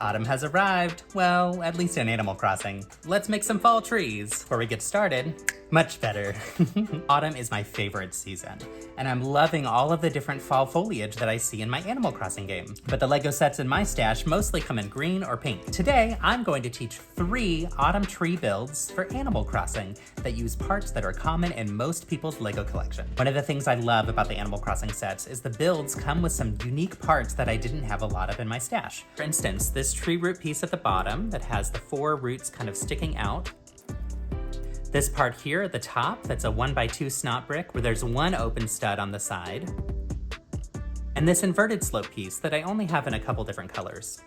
Autumn has arrived. Well, at least in Animal Crossing. Let's make some fall trees. Before we get started, much better. Autumn is my favorite season, and I'm loving all of the different fall foliage that I see in my Animal Crossing game. But the Lego sets in my stash mostly come in green or pink. Today, I'm going to teach 3 autumn tree builds for Animal Crossing that use parts that are common in most people's Lego collection. One of the things I love about the Animal Crossing sets is the builds come with some unique parts that I didn't have a lot of in my stash. For instance, this tree root piece at the bottom that has the 4 roots kind of sticking out. This part here at the top, that's a 1x2 SNOT brick where there's 1 open stud on the side. And this inverted slope piece that I only have in a couple different colors.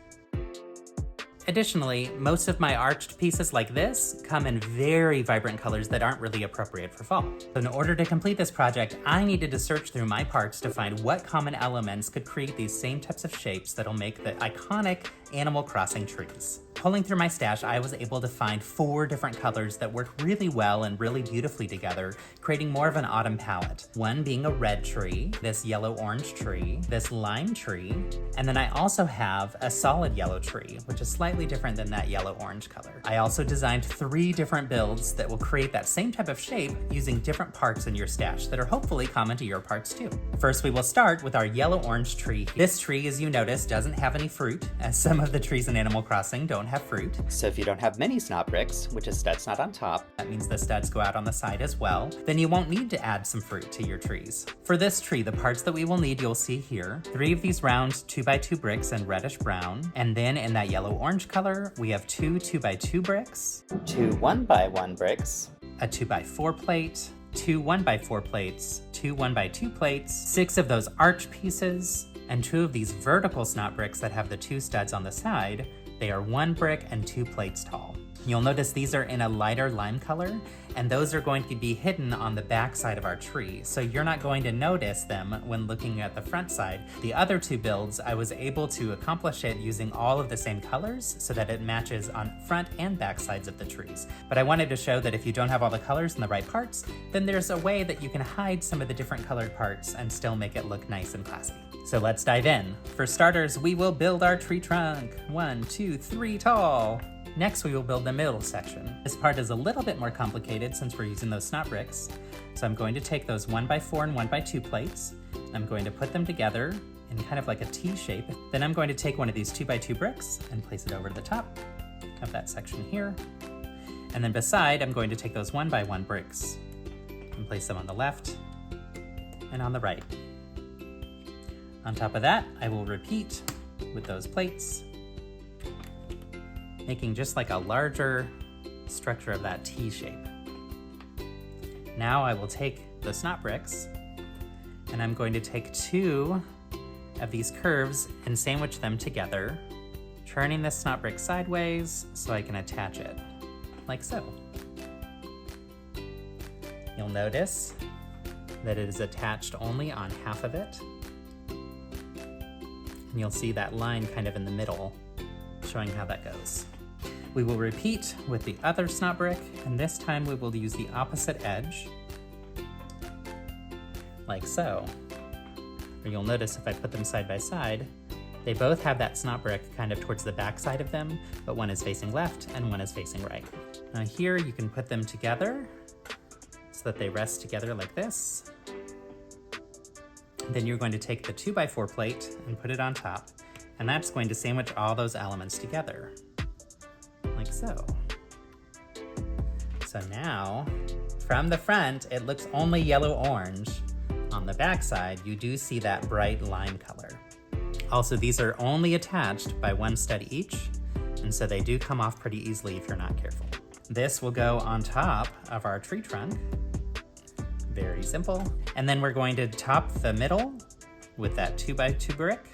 Additionally, most of my arched pieces like this come in very vibrant colors that aren't really appropriate for fall. So in order to complete this project, I needed to search through my parts to find what common elements could create these same types of shapes that'll make the iconic Animal Crossing trees. Pulling through my stash, I was able to find 4 different colors that work really well and really beautifully together, creating more of an autumn palette. One being a red tree, this yellow-orange tree, this lime tree, and then I also have a solid yellow tree, which is slightly different than that yellow-orange color. I also designed 3 different builds that will create that same type of shape using different parts in your stash that are hopefully common to your parts too. First, we will start with our yellow-orange tree. This tree, as you notice, doesn't have any fruit, as some of the trees in Animal Crossing don't have fruit. So if you don't have many SNOT bricks, which is stud SNOT on top, that means the studs go out on the side as well, then you won't need to add some fruit to your trees. For this tree, the parts that we will need you'll see here, 3 of these round 2x2 bricks in reddish brown, and then in that yellow-orange color, we have 2 2x2 bricks, 2 1x1 bricks, a 2x4 plate, 2 1x4 plates, 2 1x2 plates, 6 of those arch pieces, and 2 of these vertical SNOT bricks that have the 2 studs on the side. They are 1 brick and 2 plates tall. You'll notice these are in a lighter lime color, and those are going to be hidden on the back side of our tree, so you're not going to notice them when looking at the front side. The other 2 builds, I was able to accomplish it using all of the same colors so that it matches on front and back sides of the trees. But I wanted to show that if you don't have all the colors in the right parts, then there's a way that you can hide some of the different colored parts and still make it look nice and classy. So let's dive in. For starters, we will build our tree trunk. 1, 2, 3 tall. Next, we will build the middle section. This part is a little bit more complicated since we're using those SNOT bricks. So I'm going to take those 1x4 and 1x2 plates. I'm going to put them together in kind of like a T shape. Then I'm going to take one of these 2x2 bricks and place it over the top of that section here. And then beside, I'm going to take those 1x1 bricks and place them on the left and on the right. On top of that, I will repeat with those plates, making just like a larger structure of that T shape. Now I will take the SNOT bricks, and I'm going to take 2 of these curves and sandwich them together, turning the SNOT brick sideways so I can attach it, like so. You'll notice that it is attached only on half of it, and you'll see that line kind of in the middle, showing how that goes. We will repeat with the other SNOT brick, and this time we will use the opposite edge, like so. Or you'll notice if I put them side by side, they both have that SNOT brick kind of towards the back side of them, but one is facing left and one is facing right. Now here you can put them together so that they rest together like this. Then you're going to take the 2x4 plate and put it on top, and that's going to sandwich all those elements together, like so. So now, from the front, it looks only yellow-orange. On the back side, you do see that bright lime color. Also, these are only attached by 1 stud each, and so they do come off pretty easily if you're not careful. This will go on top of our tree trunk. Very simple. And then we're going to top the middle with that 2x2 brick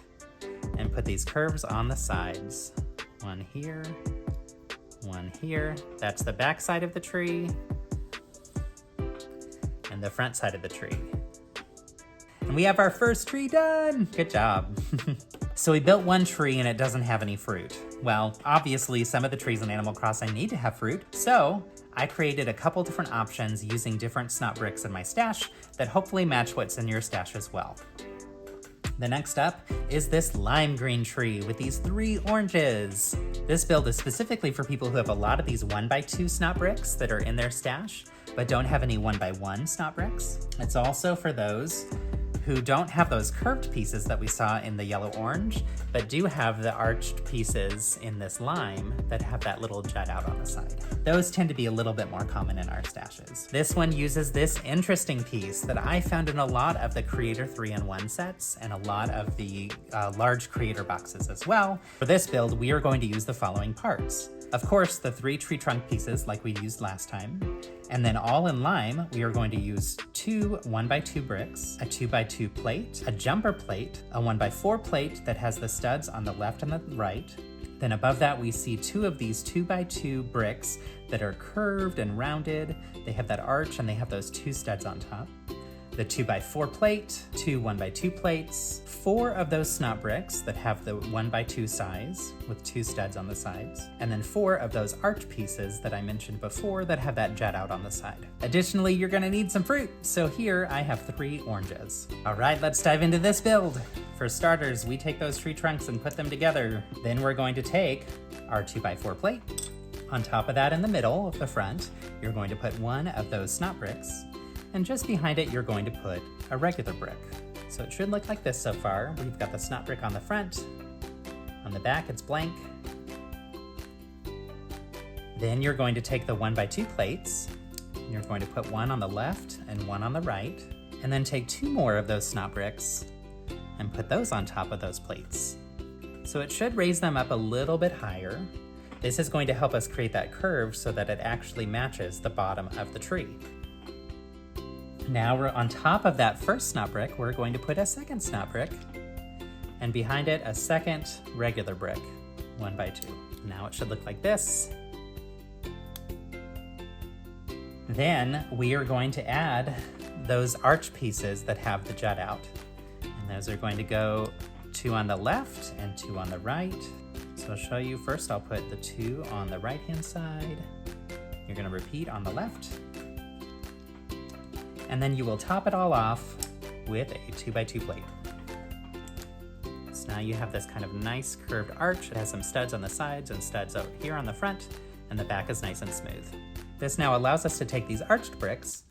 and put these curves on the sides. 1 here, 1 here. That's the back side of the tree and the front side of the tree. And we have our first tree done. Good job. So we built 1 tree and it doesn't have any fruit. Well, obviously some of the trees in Animal Crossing need to have fruit, so I created a couple different options using different SNOT bricks in my stash that hopefully match what's in your stash as well. The next up is this lime green tree with these 3 oranges. This build is specifically for people who have a lot of these 1x2 SNOT bricks that are in their stash, but don't have any 1x1 SNOT bricks. It's also for those who don't have those curved pieces that we saw in the yellow-orange, but do have the arched pieces in this lime that have that little jut out on the side. Those tend to be a little bit more common in our stashes. This one uses this interesting piece that I found in a lot of the Creator 3-in-1 sets and a lot of the large Creator boxes as well. For this build, we are going to use the following parts. Of course, the 3 tree trunk pieces like we used last time. And then all in lime, we are going to use 2 1x2 bricks, a 2x2 plate, a jumper plate, a 1x4 plate that has the studs on the left and the right. Then above that, we see 2 of these 2x2 bricks that are curved and rounded. They have that arch and they have those 2 studs on top. The 2x4 plate, 2 1x2 plates, 4 of those SNOT bricks that have the 1x2 size with 2 studs on the sides, and then 4 of those arch pieces that I mentioned before that have that jut out on the side. Additionally, you're gonna need some fruit, so here I have 3 oranges. All right, let's dive into this build. For starters, we take those tree trunks and put them together. Then we're going to take our 2x4 plate. On top of that, in the middle of the front, you're going to put 1 of those SNOT bricks. And just behind it, you're going to put a regular brick. So it should look like this so far. We've got the SNOT brick on the front. On the back, it's blank. Then you're going to take the 1x2 plates. And you're going to put 1 on the left and 1 on the right. And then take 2 more of those SNOT bricks and put those on top of those plates. So it should raise them up a little bit higher. This is going to help us create that curve so that it actually matches the bottom of the tree. Now we're on top of that first SNOT brick, we're going to put a second SNOT brick, and behind it a second regular brick, 1x2. Now it should look like this. Then we are going to add those arch pieces that have the jut out. And those are going to go 2 on the left and 2 on the right. So I'll show you. First I'll put the 2 on the right-hand side. You're gonna repeat on the left. And then you will top it all off with a 2x2 plate. So now you have this kind of nice curved arch. It has some studs on the sides and studs out here on the front, and the back is nice and smooth. This now allows us to take these arched bricks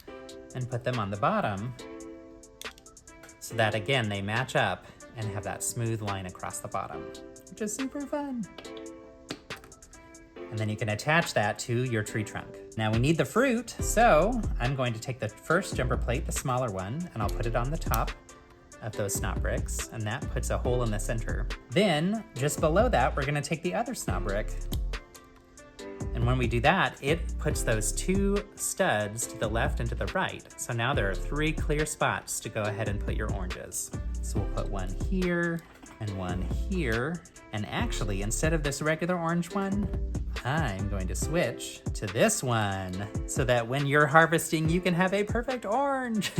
and put them on the bottom so that, again, they match up and have that smooth line across the bottom, which is super fun. And then you can attach that to your tree trunk. Now we need the fruit, so I'm going to take the first jumper plate, the smaller one, and I'll put it on the top of those SNOT bricks, and that puts a hole in the center. Then, just below that, we're gonna take the other SNOT brick, and when we do that, it puts those 2 studs to the left and to the right. So now there are 3 clear spots to go ahead and put your oranges. So we'll put 1 here, and 1 here, and actually, instead of this regular orange one, I'm going to switch to this one so that when you're harvesting, you can have a perfect orange.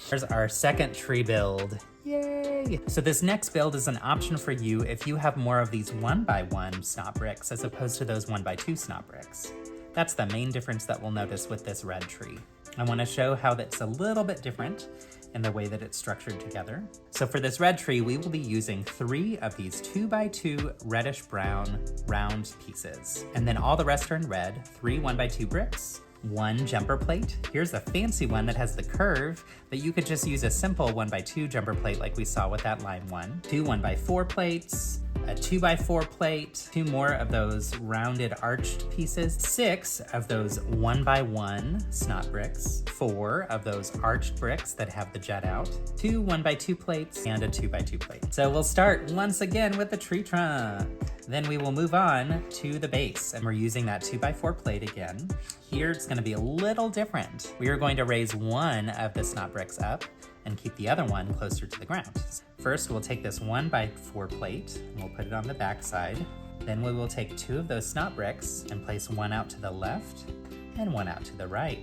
Here's our second tree build. Yay! So this next build is an option for you if you have more of these 1x1 SNOT bricks as opposed to those 1x2 SNOT bricks. That's the main difference that we'll notice with this red tree. I want to show how that's a little bit different in the way that it's structured together. So for this red tree, we will be using 3 of these 2x2 reddish brown round pieces. And then all the rest are in red, 3 1x2 bricks, 1 jumper plate. Here's a fancy one that has the curve, but you could just use a simple 1x2 jumper plate like we saw with that lime one. 2 1x4 plates, a 2x4 plate, 2 more of those rounded arched pieces, 6 of those 1x1 SNOT bricks, 4 of those arched bricks that have the jut out, 2 1x2 plates, and a 2x2 plate. So we'll start once again with the tree trunk. Then we will move on to the base, and we're using that 2x4 plate again. Here it's gonna be a little different. We are going to raise 1 of the SNOT bricks up and keep the other one closer to the ground. First, we'll take this 1x4 plate and we'll put it on the back side. Then we will take 2 of those SNOT bricks and place 1 out to the left and 1 out to the right.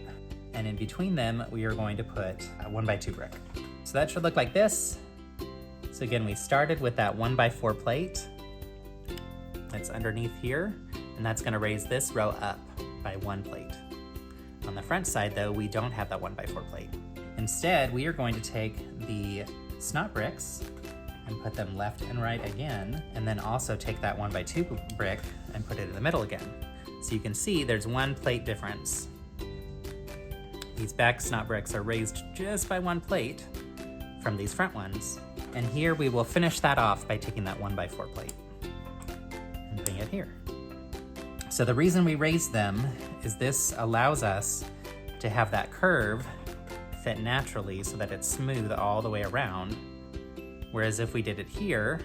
And in between them, we are going to put a 1x2 brick. So that should look like this. So again, we started with that 1x4 plate that's underneath here, and that's gonna raise this row up by 1 plate. On the front side though, we don't have that 1x4 plate. Instead, we are going to take the SNOT bricks and put them left and right again, and then also take that 1x2 brick and put it in the middle again. So you can see there's one plate difference. These back SNOT bricks are raised just by one plate from these front ones. And here we will finish that off by taking that 1x4 plate and putting it here. So the reason we raised them is this allows us to have that curve fit naturally so that it's smooth all the way around. Whereas if we did it here,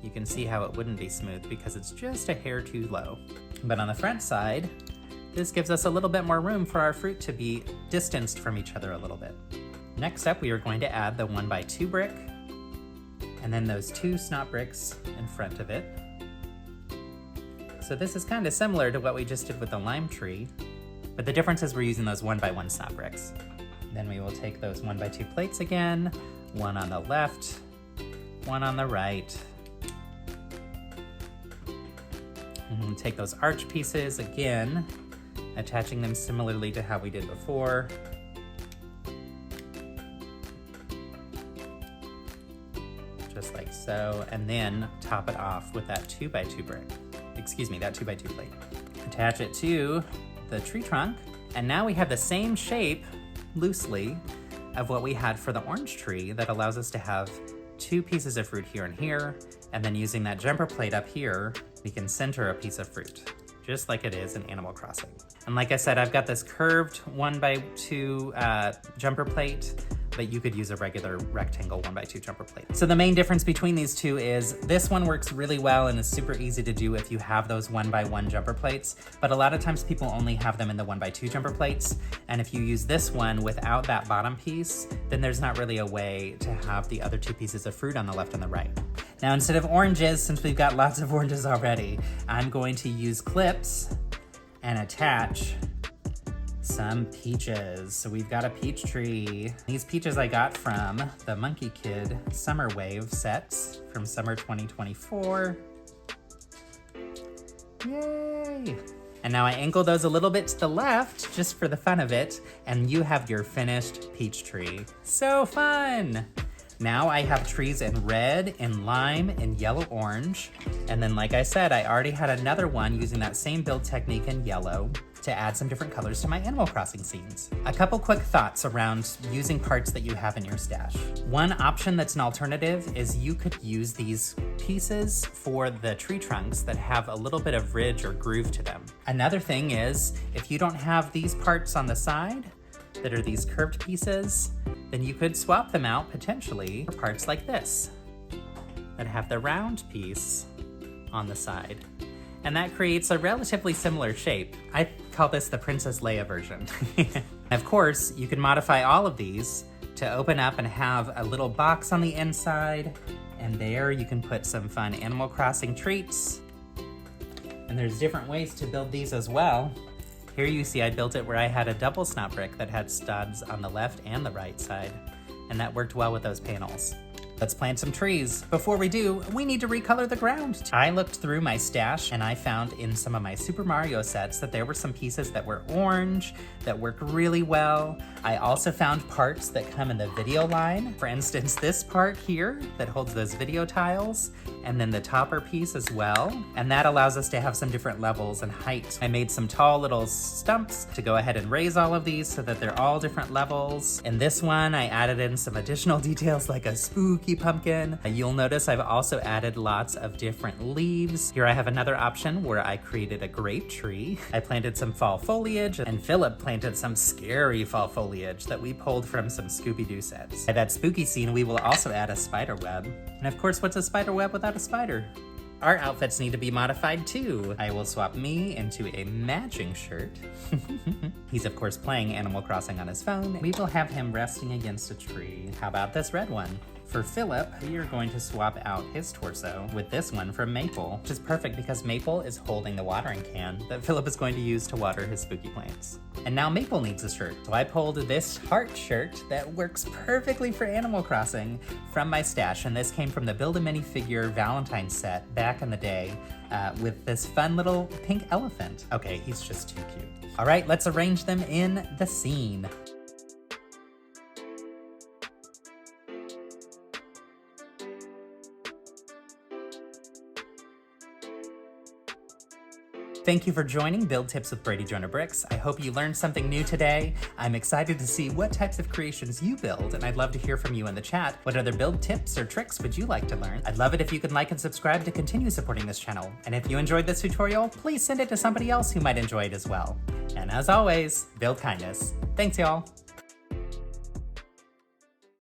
you can see how it wouldn't be smooth because it's just a hair too low. But on the front side, this gives us a little bit more room for our fruit to be distanced from each other a little bit. Next up, we are going to add the 1x2 brick, and then those 2 SNOT bricks in front of it. So this is kind of similar to what we just did with the lime tree, but the difference is we're using those 1x1 SNOT bricks. Then we will take those 1x2 plates again, one on the left, one on the right. And take those arch pieces again, attaching them similarly to how we did before. Just like so, and then top it off with that 2x2 brick. Excuse me, that 2x2 plate. Attach it to the tree trunk, and now we have the same shape, loosely, of what we had for the orange tree that allows us to have 2 pieces of fruit here and here, and then using that jumper plate up here, we can center a piece of fruit, just like it is in Animal Crossing. And like I said, I've got this curved 1x2 jumper plate, but you could use a regular rectangle 1x2 jumper plate. So the main difference between these two is this one works really well and is super easy to do if you have those 1x1 jumper plates, but a lot of times people only have them in the 1x2 jumper plates. And if you use this one without that bottom piece, then there's not really a way to have the other 2 pieces of fruit on the left and the right. Now, instead of oranges, since we've got lots of oranges already, I'm going to use clips and attach some peaches. So we've got a peach tree. These peaches I got from the Monkey Kid Summer Wave sets from summer 2024. Yay! And now I angle those a little bit to the left just for the fun of it, and you have your finished peach tree. So fun! Now I have trees in red, in lime, in yellow orange. And then like I said, I already had another one using that same build technique in yellow to add some different colors to my Animal Crossing scenes. A couple quick thoughts around using parts that you have in your stash. One option that's an alternative is you could use these pieces for the tree trunks that have a little bit of ridge or groove to them. Another thing is, if you don't have these parts on the side that are these curved pieces, then you could swap them out potentially for parts like this that have the round piece on the side. And that creates a relatively similar shape. I call this the Princess Leia version. Of course, you can modify all of these to open up and have a little box on the inside, and there you can put some fun Animal Crossing treats. And there's different ways to build these as well. Here you see I built it where I had a double SNOT brick that had studs on the left and the right side, and that worked well with those panels. Let's plant some trees. Before we do, we need to recolor the ground. I looked through my stash and I found in some of my Super Mario sets that there were some pieces that were orange that work really well. I also found parts that come in the video line. For instance, this part here that holds those video tiles, and then the topper piece as well. And that allows us to have some different levels and height. I made some tall little stumps to go ahead and raise all of these so that they're all different levels. In this one, I added in some additional details like a spooky pumpkin. You'll notice I've also added lots of different leaves. Here I have another option where I created a grape tree. I planted some fall foliage, and Philip planted some scary fall foliage that we pulled from some Scooby-Doo sets. At that spooky scene, we will also add a spider web. And of course, what's a spider web without a spider? Our outfits need to be modified too. I will swap me into a matching shirt. He's of course playing Animal Crossing on his phone. We will have him resting against a tree. How about this red one? For Philip, we are going to swap out his torso with this one from Maple, which is perfect because Maple is holding the watering can that Philip is going to use to water his spooky plants. And now Maple needs a shirt, so I pulled this heart shirt that works perfectly for Animal Crossing from my stash, and this came from the Build a Minifigure Valentine set back in the day with this fun little pink elephant. Okay, he's just too cute. All right, let's arrange them in the scene. Thank you for joining Build Tips with Brady Joiner Bricks. I hope you learned something new today. I'm excited to see what types of creations you build, and I'd love to hear from you in the chat. What other build tips or tricks would you like to learn? I'd love it if you could like and subscribe to continue supporting this channel. And if you enjoyed this tutorial, please send it to somebody else who might enjoy it as well. And as always, build kindness. Thanks, y'all.